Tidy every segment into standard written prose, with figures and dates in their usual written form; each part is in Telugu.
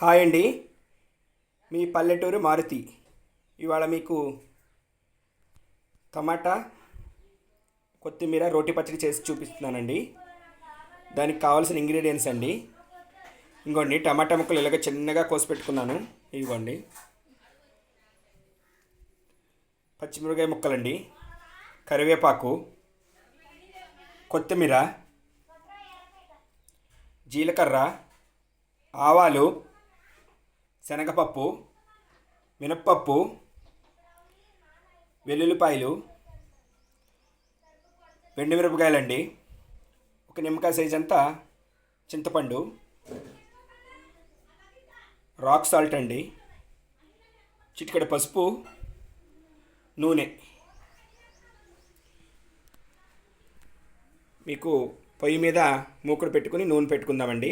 హాయ్ అండి. మీ పల్లెటూరు మారుతి. ఇవాళ మీకు టమాటా కొత్తిమీర రోటి పచ్చడి చేసి చూపిస్తున్నానండి. దానికి కావాల్సిన ఇంగ్రీడియంట్స్ అండి. ఇంకోండి, టమాటా ముక్కలు ఇలాగ చిన్నగా కోసి పెట్టుకున్నాను. ఇవ్వండి. పచ్చిమిరపకాయ ముక్కలండి, కరివేపాకు, కొత్తిమీర, జీలకర్ర, ఆవాలు, శనగపప్పు, మినప్పప్పు, వెల్లుల్లిపాయలు, మిరపకాయలండి, ఒక నిమ్మకాయ సైజ్ అంతా చింతపండు, రాక్ సాల్ట్ అండి, చిటికెడు పసుపు, నూనె. మీకు పొయ్యి మీద మూకుడు పెట్టుకుని నూనె పెట్టుకుందామండి.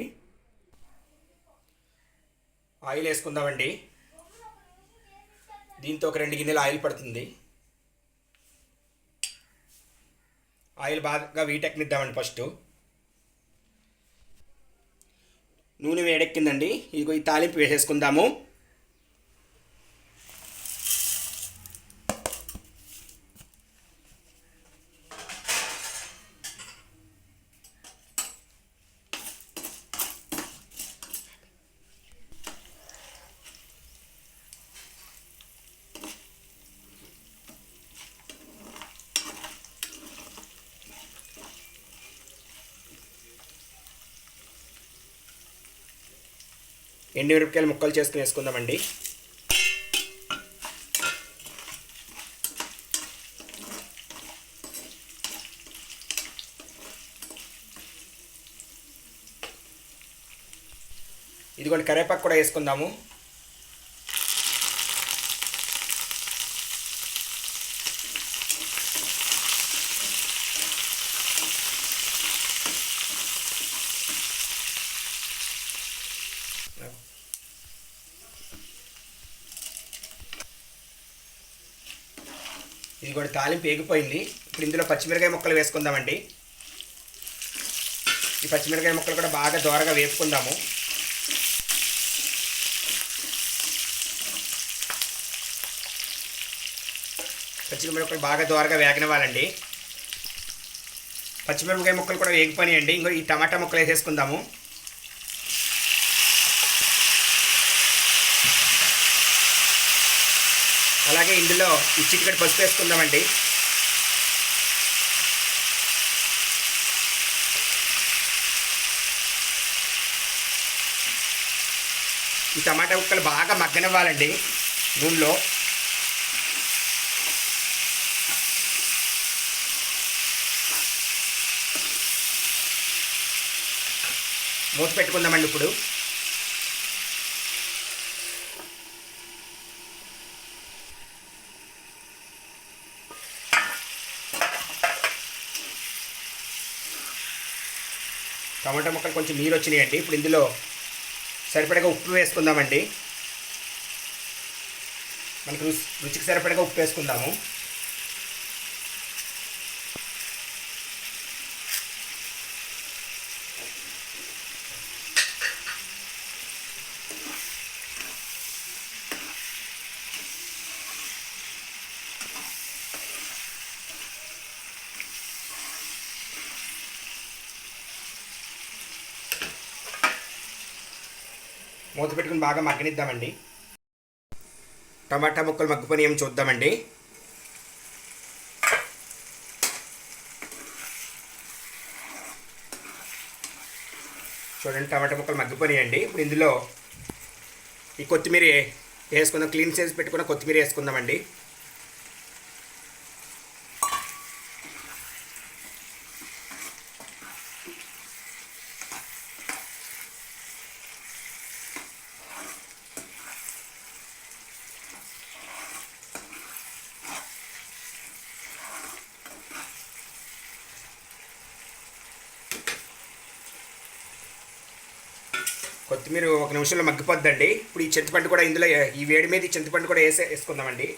ఆయిల్ వేసుకుందామండి. దీంతో ఒక 2 గిన్నెలు ఆయిల్ పడుతుంది. ఆయిల్ బాగా వీటెక్కనిద్దామండి. ఫస్ట్ నూనె వేడెక్కిందండి. ఇదిగో ఈ తాలింపు వేసేసుకుందాము. మిరపకాయలు ముక్కలు చేసుకుని వేసుకుందామండి. ఇదిగోండి, కరివేపాకు కూడా వేసుకుందాము. ఇది కూడా తాలింపు వేగిపోయింది. ఇప్పుడు ఇందులో పచ్చిమిరకాయ ముక్కలు వేసుకుందామండి. ఈ పచ్చిమిరకాయ ముక్కలు కూడా బాగా దోరగా వేపుకుందాము. పచ్చిమిరపకాయలు బాగా దోరగా వేగనివ్వాలండి. పచ్చిమిరపకాయ ముక్కలు కూడా వేగిపోయినాయండి. ఇంకో ఈ టమాటా ముక్కలు వేసేసుకుందాము. అలాగే ఇందులో ఈ చిటికెడు పసుపు వేసుకుందామండి. ఈ టమాటా ముక్కలు బాగా మగ్గనివ్వాలండి నూనెలో. మూత పెట్టుకుందామండి. ఇప్పుడు టమాటా ముక్కలు కొంచెం నీరు వచ్చినాయండి. ఇప్పుడు ఇందులో సరిపడగా ఉప్పు వేసుకుందామండి. మనకు రుచికి సరిపడగా ఉప్పు వేసుకుందాము. మూత పెట్టుకుని బాగా మగ్గనిద్దామండి. టమాటా ముక్కలు మగ్గిపోయి ఏమి చూద్దామండి. చూడండి, టమాటా ముక్కలు మగ్గిపోయాయండి. ఇప్పుడు ఇందులో ఈ కొత్తిమీర వేసుకుందాం. క్లీన్ చేసి పెట్టుకున్న కొత్తిమీర వేసుకుందామండి. కొత్తిమీర 1 నిమిషంలో మగ్గిపోద్దండి. ఇప్పుడు ఈ చింతపండు కూడా ఇందులో, ఈ వేడి మీద ఈ చింతపండు కూడా వేసుకుందామండి.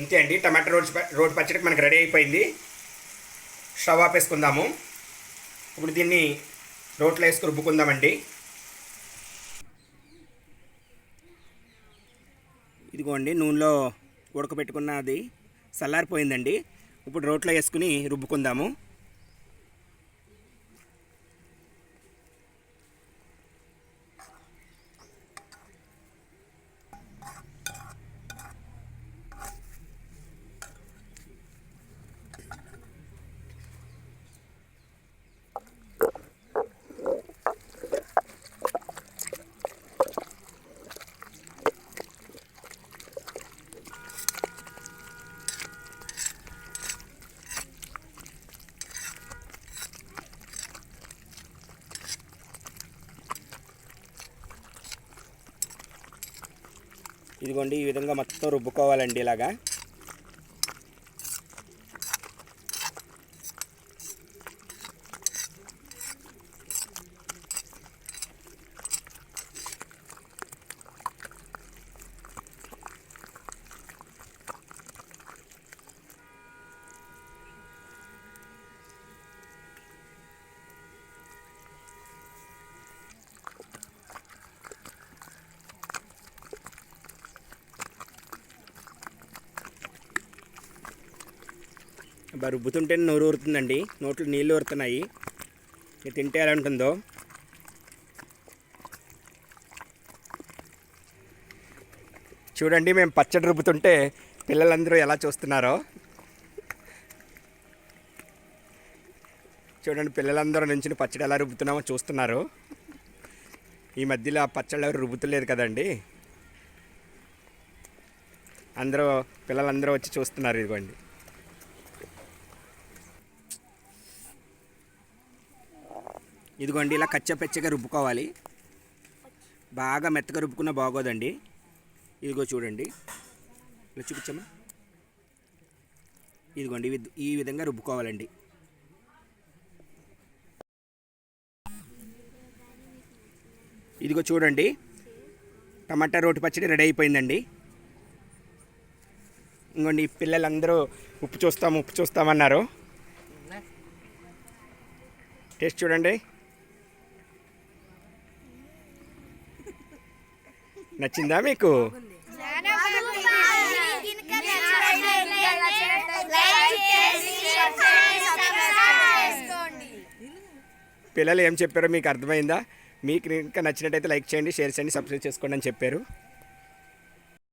ఇంతే అండి, టమాటా రోటి పచ్చడికి మనకు రెడీ అయిపోయింది. స్టవ్ ఆపేసుకుందాము. ఇప్పుడు దీన్ని రోట్లో వేసుకు రుబ్బుకుందామండి. ఇదిగోండి, నూనెలో ఉడకబెట్టుకున్నది చల్లారిపోయిందండి. ఇప్పుడు రోట్లో వేసుకుని రుబ్బుకుందాము. ఇదిగోండి, ఈ విధంగా మొత్తం రుబ్బుకోవాలండి ఇలాగా. రుబ్బుతుంటే నోరు ఊరుతుందండి, నోట్లో నీళ్ళు ఊరుతున్నాయి. ఇది తింటే ఎలా ఉంటుందో. చూడండి, మేము పచ్చడి రుబ్బుతుంటే పిల్లలందరూ ఎలా చూస్తున్నారో. చూడండి, పిల్లలందరూ నుంచి పచ్చడి ఎలా రుబ్బుతున్నామో చూస్తున్నారు. ఈ మధ్యలో ఆ పచ్చళ్ళు ఎవరు రుబ్బుతులేదు కదండి, పిల్లలందరూ వచ్చి చూస్తున్నారు. ఇదిగోండి, ఇదిగోండి, ఇలా కచ్చపెచ్చగా రుబ్బుకోవాలి. బాగా మెత్తగా రుబ్బుకున్నా బాగోదండి. ఇదిగో చూడండి, ఇలా చూపించమ్మా. ఇదిగోండి, ఈ విధంగా రుబ్బుకోవాలండి. ఇదిగో చూడండి, టమాటా రోటి పచ్చడి రెడీ అయిపోయిందండి. ఇంకోండి, పిల్లలందరూ ఉప్పు చూస్తామన్నారు. టేస్ట్ చూడండి. నచ్చిందా మీకు? పిల్లలు ఏం చెప్పారో మీకు అర్థమైందా? మీకు ఇంకా నచ్చినట్టయితే లైక్ చేయండి, షేర్ చేయండి, సబ్స్క్రైబ్ చేసుకోండి అని చెప్పారు.